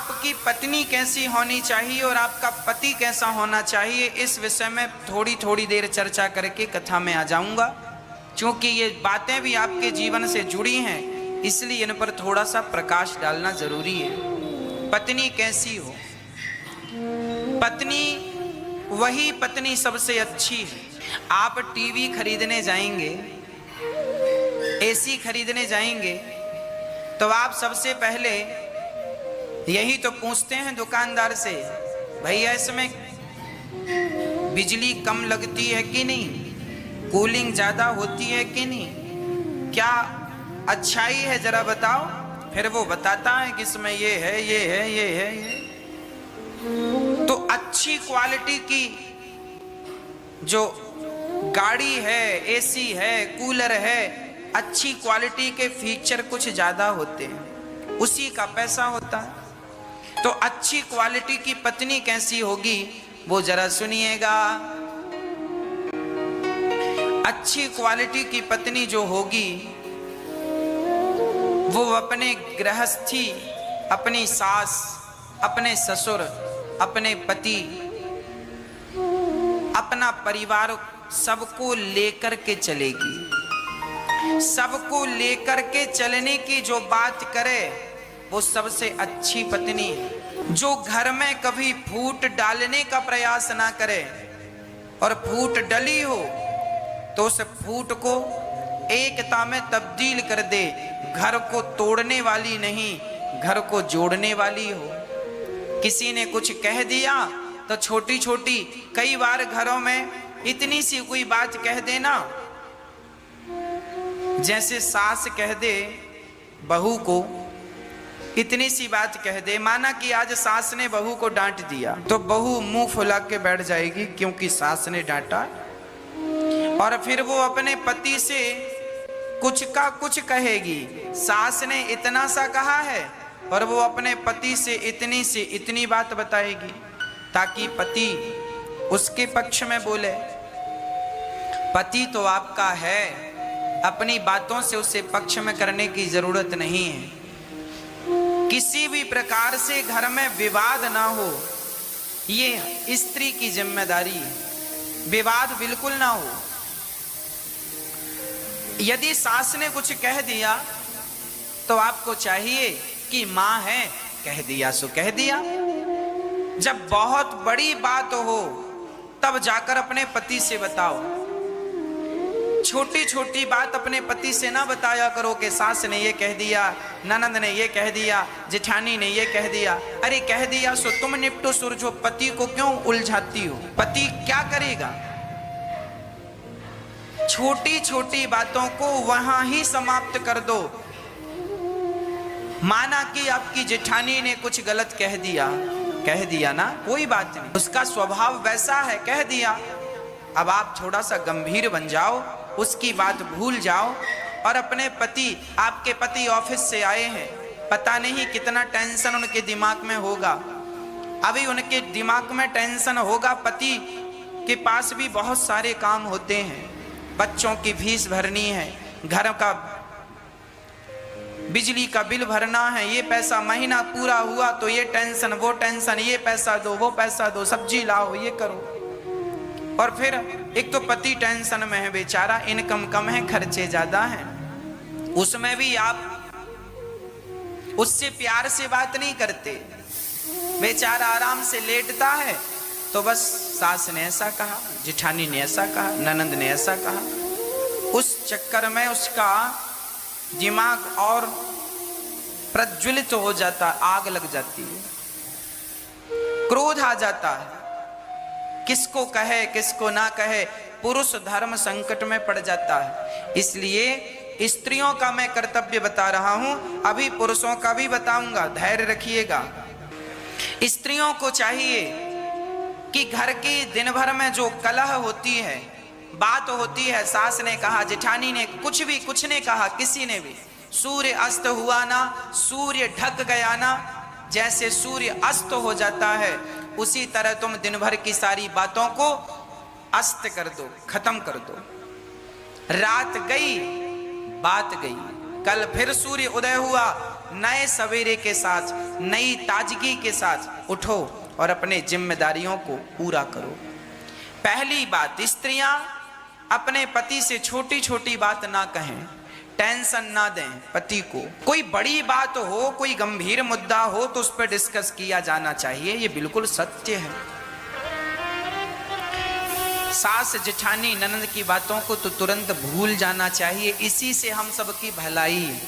आपकी पत्नी कैसी होनी चाहिए और आपका पति कैसा होना चाहिए, इस विषय में थोड़ी थोड़ी देर चर्चा करके कथा में आ जाऊंगा। क्योंकि ये बातें भी आपके जीवन से जुड़ी हैं, इसलिए इन पर थोड़ा सा प्रकाश डालना जरूरी है। पत्नी कैसी हो? पत्नी वही पत्नी सबसे अच्छी है। आप टीवी खरीदने जाएंगे, एसी खरीदने जाएंगे, तो आप सबसे पहले यही तो पूछते हैं दुकानदार से, भैया इसमें बिजली कम लगती है कि नहीं, कूलिंग ज्यादा होती है कि नहीं, क्या अच्छाई है जरा बताओ। फिर वो बताता है कि इसमें ये है, ये है, ये है, ये। तो अच्छी क्वालिटी की जो गाड़ी है, एसी है, कूलर है, अच्छी क्वालिटी के फीचर कुछ ज्यादा होते हैं, उसी का पैसा होता है। तो अच्छी क्वालिटी की पत्नी कैसी होगी वो जरा सुनिएगा। अच्छी क्वालिटी की पत्नी जो होगी वो अपने गृहस्थी, अपनी सास, अपने ससुर, अपने पति, अपना परिवार सबको लेकर के चलेगी। सबको लेकर के चलने की जो बात करे वो सबसे अच्छी पत्नी है। जो घर में कभी फूट डालने का प्रयास ना करे और फूट डली हो तो उस फूट को एकता में तब्दील कर दे। घर को तोड़ने वाली नहीं, घर को जोड़ने वाली हो। किसी ने कुछ कह दिया तो छोटी छोटी, कई बार घरों में इतनी सी कोई बात कह देना, जैसे सास कह दे बहू को, इतनी सी बात कह दे, माना कि आज सास ने बहू को डांट दिया तो बहू मुंह फुला के बैठ जाएगी क्योंकि सास ने डांटा। और फिर वो अपने पति से कुछ का कुछ कहेगी। सास ने इतना सा कहा है और वो अपने पति से इतनी बात बताएगी ताकि पति उसके पक्ष में बोले। पति तो आपका है, अपनी बातों से उसे पक्ष में करने की जरूरत नहीं है। किसी भी प्रकार से घर में विवाद ना हो, ये स्त्री की जिम्मेदारी है। विवाद बिल्कुल ना हो। यदि सास ने कुछ कह दिया तो आपको चाहिए कि मां है, कह दिया सो कह दिया। जब बहुत बड़ी बात हो तब जाकर अपने पति से बताओ। छोटी छोटी बात अपने पति से ना बताया करो कि सास ने ये कह दिया, ननद ने ये कह दिया, जेठानी ने ये कह दिया। अरे कह दिया सो तुम निपटो सुलझो, पति को क्यों उलझाती हो? पति क्या करेगा? छोटी छोटी बातों को वहां ही समाप्त कर दो। माना कि आपकी जेठानी ने कुछ गलत कह दिया ना, कोई बात नहीं, उसका स्वभाव वैसा है, कह दिया। अब आप थोड़ा सा गंभीर बन जाओ, उसकी बात भूल जाओ और अपने पति, आपके पति ऑफिस से आए हैं, पता नहीं कितना टेंशन उनके दिमाग में होगा। अभी उनके दिमाग में टेंशन होगा, पति के पास भी बहुत सारे काम होते हैं, बच्चों की फीस भरनी है, घर का बिजली का बिल भरना है, ये पैसा महीना पूरा हुआ तो ये टेंशन, वो टेंशन, ये पैसा दो, वो पैसा दो, सब्जी लाओ, ये करो। और फिर एक तो पति टेंशन में है बेचारा, इनकम कम है, खर्चे ज्यादा हैं, उसमें भी आप उससे प्यार से बात नहीं करते। बेचारा आराम से लेटता है तो बस सास ने ऐसा कहा, जेठानी ने ऐसा कहा, ननंद ने ऐसा कहा। उस चक्कर में उसका दिमाग और प्रज्वलित हो जाता, आग लग जाती है, क्रोध आ जाता है। किसको कहे किसको ना कहे, पुरुष धर्म संकट में पड़ जाता है। इसलिए स्त्रियों का मैं कर्तव्य बता रहा हूं, अभी पुरुषों का भी बताऊंगा, धैर्य रखिएगा। स्त्रियों को चाहिए कि घर की दिन भर में जो कलह होती है, बात होती है, सास ने कहा, जेठानी ने कुछ ने कहा, किसी ने भी, सूर्य अस्त हुआ ना, सूर्य ढक गया ना, जैसे सूर्य अस्त हो जाता है उसी तरह तुम दिन भर की सारी बातों को अस्त कर दो, खत्म कर दो। रात गई, बात गई, कल फिर सूर्य उदय हुआ, नए सवेरे के साथ, नई ताजगी के साथ उठो और अपने जिम्मेदारियों को पूरा करो। पहली बात, स्त्रियां अपने पति से छोटी छोटी बात ना कहें, टेंशन ना दें पति को। कोई बड़ी बात हो, कोई गंभीर मुद्दा हो तो उस पर डिस्कस किया जाना चाहिए, ये बिल्कुल सत्य है। सास जेठानी ननद की बातों को तो तुरंत भूल जाना चाहिए, इसी से हम सबकी भलाई।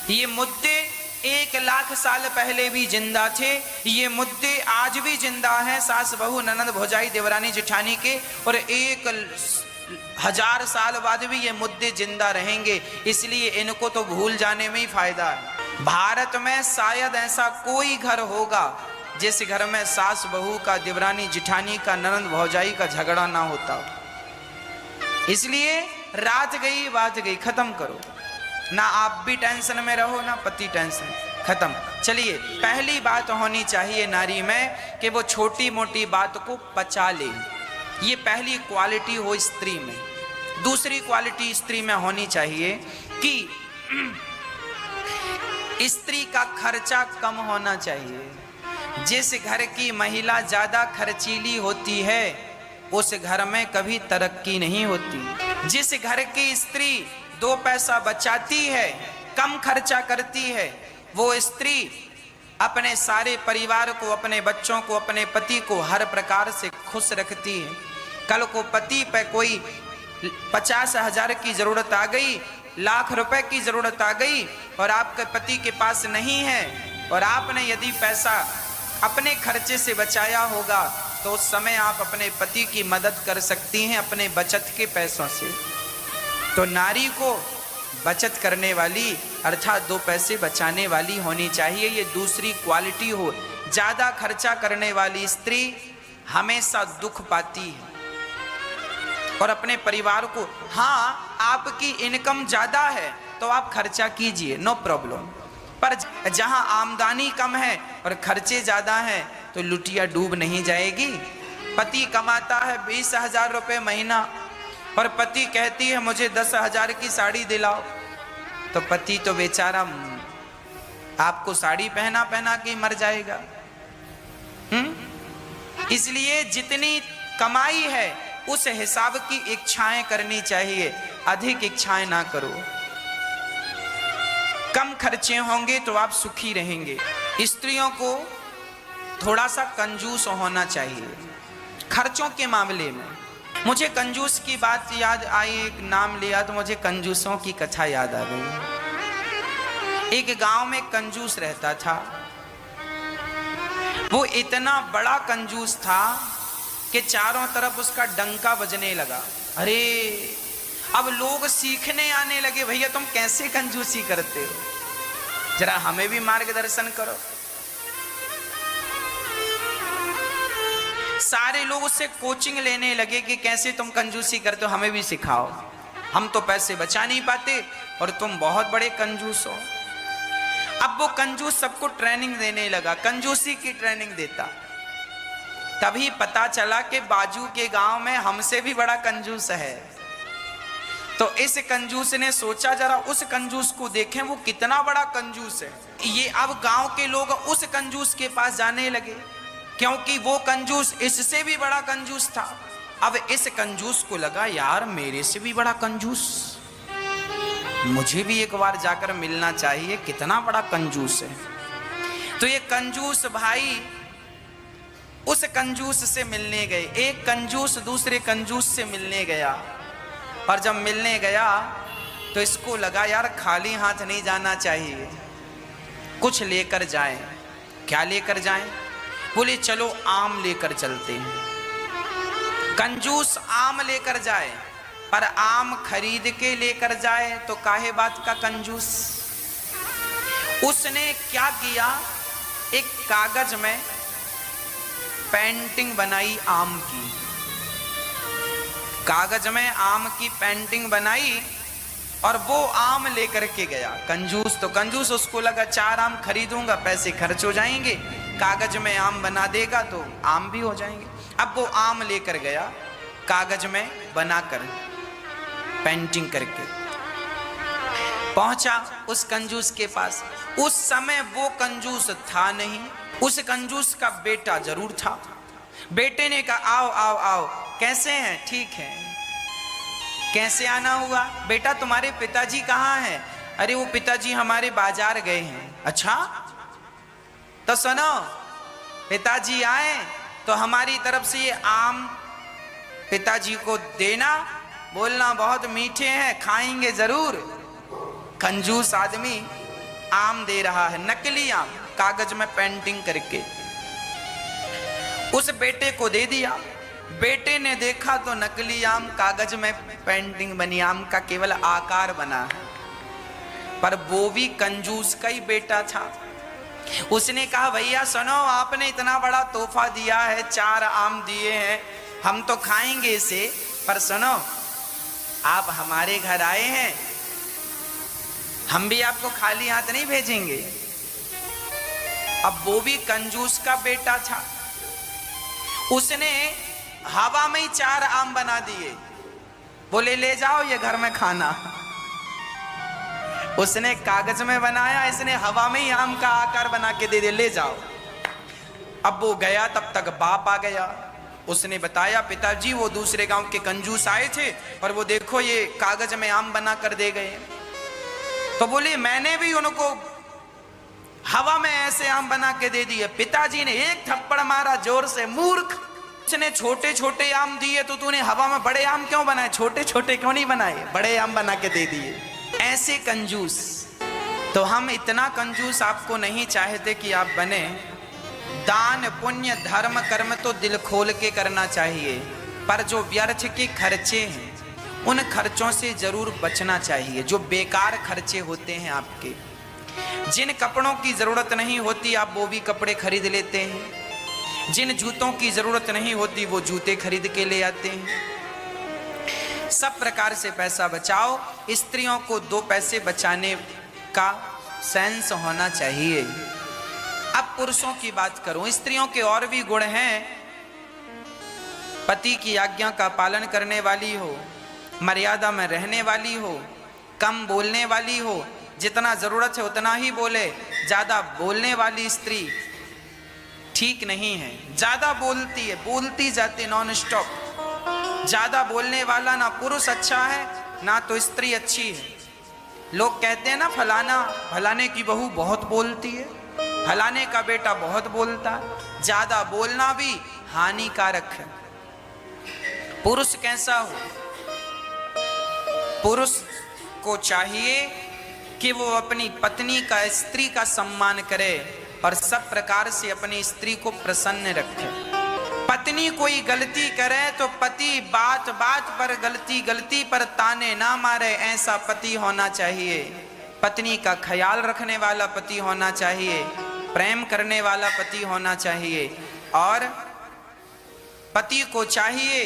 ये मुद्दे 1 लाख साल पहले भी जिंदा थे, ये मुद्दे आज भी जिंदा हैं, सास बहू ननद भौजाई देवरानी जेठानी के, और 1000 साल बाद भी ये मुद्दे जिंदा रहेंगे। इसलिए इनको तो भूल जाने में ही फायदा है। भारत में शायद ऐसा कोई घर होगा जिस घर में सास बहू का, देवरानी जेठानी का, ननद भौजाई का झगड़ा ना होता। इसलिए रात गई बात गई, खत्म करो। ना आप भी टेंशन में रहो, ना पति टेंशन, खत्म। चलिए, पहली बात होनी चाहिए नारी में कि वो छोटी मोटी बात को पचा ले। ये पहली क्वालिटी हो स्त्री में। दूसरी क्वालिटी स्त्री में होनी चाहिए कि स्त्री का खर्चा कम होना चाहिए। जिस घर की महिला ज्यादा खर्चीली होती है उस घर में कभी तरक्की नहीं होती। जिस घर की स्त्री 2 पैसा बचाती है, कम खर्चा करती है, वो स्त्री अपने सारे परिवार को, अपने बच्चों को, अपने पति को हर प्रकार से खुश रखती है। कल को पति पे कोई 50,000 की जरूरत आ गई, लाख रुपए की जरूरत आ गई और आपके पति के पास नहीं है, और आपने यदि पैसा अपने खर्चे से बचाया होगा तो उस समय आप अपने पति की मदद कर सकती हैं अपने बचत के पैसों से। तो नारी को बचत करने वाली, अर्थात 2 पैसे बचाने वाली होनी चाहिए। ये दूसरी क्वालिटी हो। ज्यादा खर्चा करने वाली स्त्री हमेशा दुख पाती है और अपने परिवार को, हाँ आपकी इनकम ज्यादा है तो आप खर्चा कीजिए, नो प्रॉब्लम, पर जहां आमदनी कम है और खर्चे ज्यादा हैं तो लुटिया डूब नहीं जाएगी। पति कमाता है 20,000 रुपये महीना और पति कहती है मुझे 10,000 की साड़ी दिलाओ, तो पति तो बेचारा आपको साड़ी पहना पहना के मर जाएगा। इसलिए जितनी कमाई है उस हिसाब की इच्छाएं करनी चाहिए, अधिक इच्छाएं ना करो। कम खर्चे होंगे तो आप सुखी रहेंगे। स्त्रियों को थोड़ा सा कंजूस होना चाहिए खर्चों के मामले में। मुझे कंजूस की बात याद आई, एक नाम लिया तो मुझे कंजूसों की कथा याद आ गई। एक गांव में कंजूस रहता था। वो इतना बड़ा कंजूस था कि चारों तरफ उसका डंका बजने लगा। अरे अब लोग सीखने आने लगे, भैया तुम कैसे कंजूसी करते हो, जरा हमें भी मार्गदर्शन करो। सारे लोग उससे कोचिंग लेने लगे कि कैसे तुम कंजूसी करते हो, हमें भी सिखाओ, हम तो पैसे बचा नहीं पाते और तुम बहुत बड़े कंजूस हो। अब वो कंजूस सबको ट्रेनिंग देने लगा, कंजूसी की ट्रेनिंग देता। तभी पता चला कि बाजू के गांव में हमसे भी बड़ा कंजूस है। तो इस कंजूस ने सोचा जरा उस कंजूस को देखें वो कितना बड़ा कंजूस है। ये अब गांव के लोग उस कंजूस के पास जाने लगे क्योंकि वो कंजूस इससे भी बड़ा कंजूस था। अब इस कंजूस को लगा यार मेरे से भी बड़ा कंजूस, मुझे भी एक बार जाकर मिलना चाहिए, कितना बड़ा कंजूस है। तो ये कंजूस भाई उस कंजूस से मिलने गए। एक कंजूस दूसरे कंजूस से मिलने गया और जब मिलने गया तो इसको लगा यार खाली हाथ नहीं जाना चाहिए, कुछ लेकर जाएं। क्या लेकर जाएं? बोले चलो आम लेकर चलते हैं। कंजूस आम लेकर जाए, पर आम खरीद के लेकर जाए तो काहे बात का कंजूस। उसने क्या किया, एक कागज में पेंटिंग बनाई आम की, कागज में आम की पेंटिंग बनाई और वो आम लेकर के गया। कंजूस तो कंजूस, उसको लगा 4 आम खरीदूंगा पैसे खर्च हो जाएंगे, कागज में आम बना देगा तो आम भी हो जाएंगे। अब वो आम लेकर गया कागज में बनाकर पेंटिंग करके, पहुंचा उस कंजूस के पास। उस समय वो कंजूस था नहीं, उस कंजूस का बेटा जरूर था। बेटे ने कहा आओ आओ आओ, कैसे हैं? ठीक है। कैसे आना हुआ? बेटा तुम्हारे पिताजी कहाँ हैं? अरे वो पिताजी हमारे बाजार गए हैं। अच्छा तो सुनो, पिताजी आए तो हमारी तरफ से ये आम पिताजी को देना, बोलना बहुत मीठे हैं, खाएंगे जरूर। कंजूस आदमी आम दे रहा है, नकली आम, कागज में पेंटिंग करके उस बेटे को दे दिया। बेटे ने देखा तो नकली आम, कागज में पेंटिंग बनी, आम का केवल आकार बना है, पर वो भी कंजूस का ही बेटा था। उसने कहा भैया सुनो, आपने इतना बड़ा तोहफा दिया है, 4 आम दिए हैं, हम तो खाएंगे इसे, पर सुनो आप हमारे घर आए हैं, हम भी आपको खाली हाथ नहीं भेजेंगे। अब वो भी कंजूस का बेटा था, उसने हवा में ही 4 आम बना दिए, बोले ले जाओ ये घर में खाना। उसने कागज में बनाया, इसने हवा में ही आम का आकार बना के दे दे, ले जाओ। अब वो गया, तब तक बाप आ गया। उसने बताया पिताजी वो दूसरे गांव के कंजूस आए थे और वो देखो ये कागज में आम बना कर दे गए। तो बोले मैंने भी उनको हवा में ऐसे आम बना के दे दिए। पिताजी ने एक थप्पड़ मारा जोर से, मूर्ख, उसने छोटे छोटे आम दिए तो तूने हवा में बड़े आम क्यों बनाए? छोटे छोटे क्यों नहीं बनाए? बड़े आम बना के दे दिए। ऐसे कंजूस। तो हम इतना कंजूस आपको नहीं चाहते कि आप बने। दान पुण्य धर्म कर्म तो दिल खोल के करना चाहिए, पर जो व्यर्थ के खर्चे हैं उन खर्चों से जरूर बचना चाहिए, जो बेकार खर्चे होते हैं आपके। जिन कपड़ों की जरूरत नहीं होती आप वो भी कपड़े खरीद लेते हैं, जिन जूतों की जरूरत नहीं होती वो जूते खरीद के ले आते हैं। सब प्रकार से पैसा बचाओ। स्त्रियों को 2 पैसे बचाने का सेंस होना चाहिए। अब पुरुषों की बात करूं, स्त्रियों के और भी गुण हैं। पति की आज्ञा का पालन करने वाली हो, मर्यादा में रहने वाली हो, कम बोलने वाली हो, जितना जरूरत है उतना ही बोले। ज्यादा बोलने वाली स्त्री ठीक नहीं है, ज्यादा बोलती है, बोलती जाती नॉन स्टॉप। ज्यादा बोलने वाला ना पुरुष अच्छा है ना तो स्त्री अच्छी है। लोग कहते हैं ना फलाने की बहू बहुत बोलती है, फलाने का बेटा बहुत बोलता है। ज्यादा बोलना भी हानिकारक है। पुरुष कैसा हो? पुरुष को चाहिए कि वो अपनी पत्नी का, स्त्री का सम्मान करे और सब प्रकार से अपनी स्त्री को प्रसन्न रखे। पत्नी कोई गलती करे तो पति बात बात पर गलती पर ताने ना मारे, ऐसा पति होना चाहिए। पत्नी का ख्याल रखने वाला पति होना चाहिए, प्रेम करने वाला पति होना चाहिए। और पति को चाहिए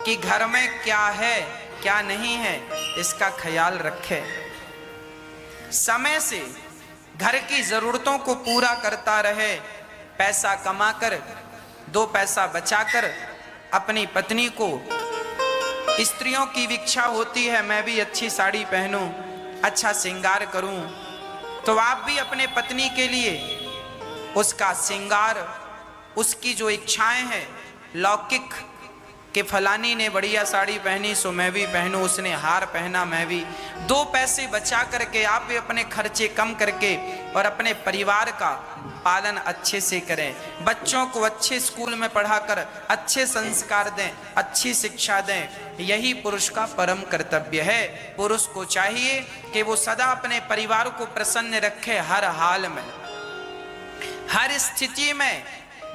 कि घर में क्या है क्या नहीं है इसका ख्याल रखे। समय से घर की जरूरतों को पूरा करता रहे, पैसा कमाकर 2 पैसा बचाकर अपनी पत्नी को, स्त्रियों की इच्छा होती है मैं भी अच्छी साड़ी पहनूं, अच्छा श्रृंगार करूं, तो आप भी अपने पत्नी के लिए उसका श्रृंगार, उसकी जो इच्छाएं हैं लौकिक, कि फलानी ने बढ़िया साड़ी पहनी सो मैं भी पहनूं, उसने हार पहना मैं भी, 2 पैसे बचा करके आप भी अपने खर्चे कम करके और अपने परिवार का पालन अच्छे से करें। बच्चों को अच्छे स्कूल में पढ़ाकर अच्छे संस्कार दें, अच्छी शिक्षा दें। यही पुरुष का परम कर्तव्य है। पुरुष को चाहिए कि वो सदा अपने परिवार को प्रसन्न रखे, हर हाल में, हर स्थिति में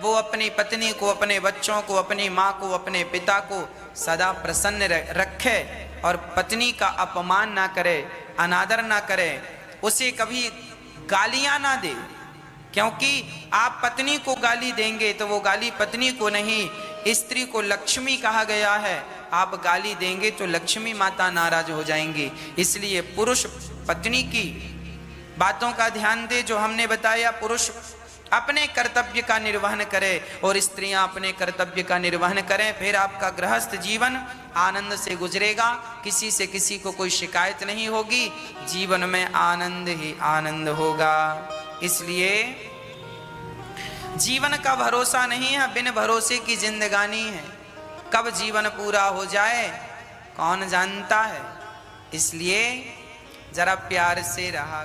वो अपनी पत्नी को, अपने बच्चों को, अपनी माँ को, अपने पिता को सदा प्रसन्न रखे और पत्नी का अपमान ना करे, अनादर ना करे, उसे कभी गालियां ना दे। क्योंकि आप पत्नी को गाली देंगे तो वो गाली पत्नी को नहीं, स्त्री को लक्ष्मी कहा गया है, आप गाली देंगे तो लक्ष्मी माता नाराज हो जाएंगी। इसलिए पुरुष पत्नी की बातों का ध्यान दे। जो हमने बताया, पुरुष अपने कर्तव्य का निर्वहन करें और स्त्रियां अपने कर्तव्य का निर्वहन करें, फिर आपका गृहस्थ जीवन आनंद से गुजरेगा, किसी से किसी को कोई शिकायत नहीं होगी, जीवन में आनंद ही आनंद होगा। इसलिए जीवन का भरोसा नहीं है, बिन भरोसे की जिंदगानी है। कब जीवन पूरा हो जाए कौन जानता है। इसलिए जरा प्यार से रहा